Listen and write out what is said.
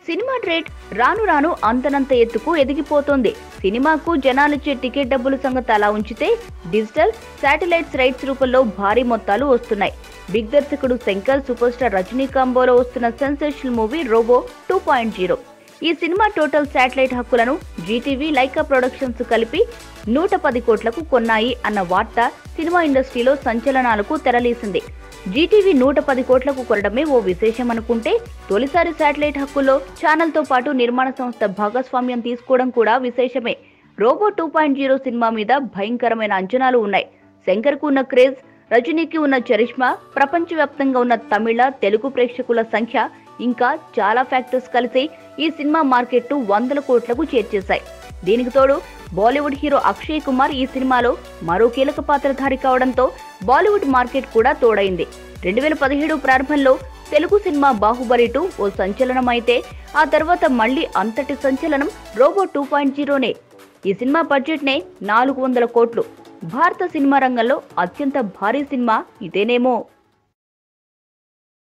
Cinema trade రాను రాను అంతనంత ఎత్తుకు ఎదిగిపోతోంది. సినిమాకు జనాలిచ్చే టికెట్ డబ్బుల సంగతి అలా ఉంచితే డిజిటల్, శాటిలైట్స్ రైట్స్ రూపంలో భారీ మొత్తాలు వస్తున్నాయి. బిగ్ దర్శకుడు శంకర్, సూపర్ స్టార్ రజనీ కాంబోలో వస్తున్న సెన్సేషనల్ మూవీ రోబో 2.0. ఈ సినిమా టోటల్ శాటిలైట్ హక్కులను జీటీవీ, లైకా ప్రొడక్షన్స్ కలిపి 110 కోట్లకు కొన్నాయి అన్న వార్త సినిమా ఇండస్ట్రీలో సంచలనాలకు తెరలేసింది. జీటీవీ 110 కోట్లకు కొనడమే ఓ విశేషం అనుకుంటే, తొలిసారి శాటిలైట్ హక్కుల్లో ఛానల్తో పాటు నిర్మాణ సంస్థ భాగస్వామ్యం తీసుకోవడం కూడా విశేషమే. రోబో 2.0 సినిమా మీద భయంకరమైన అంచనాలు ఉన్నాయి. శంకర్కు ఉన్న క్రేజ్, రజనీకి ఉన్న చరిష్మా, ప్రపంచవ్యాప్తంగా ఉన్న తమిళ, తెలుగు ప్రేక్షకుల సంఖ్య, ఇంకా చాలా ఫ్యాక్టర్స్ కలిసి ఈ సినిమా మార్కెట్ను 100 కోట్లకు చేర్చేశాయి. దీనికి తోడు బాలీవుడ్ హీరో అక్షయ్ కుమార్ ఈ సినిమాలో మరో కీలక పాత్రధారి కావడంతో బాలీవుడ్ మార్కెట్ కూడా తోడైంది. 2017 ప్రారంభంలో తెలుగు సినిమా బాహుబలి 2 ఓ సంచలనం అయితే, ఆ తర్వాత మళ్లీ అంతటి సంచలనం రోబో 2.0నే. ఈ సినిమా బడ్జెట్నే 400 కోట్లు. భారత సినిమా రంగంలో అత్యంత భారీ సినిమా ఇదేనేమో.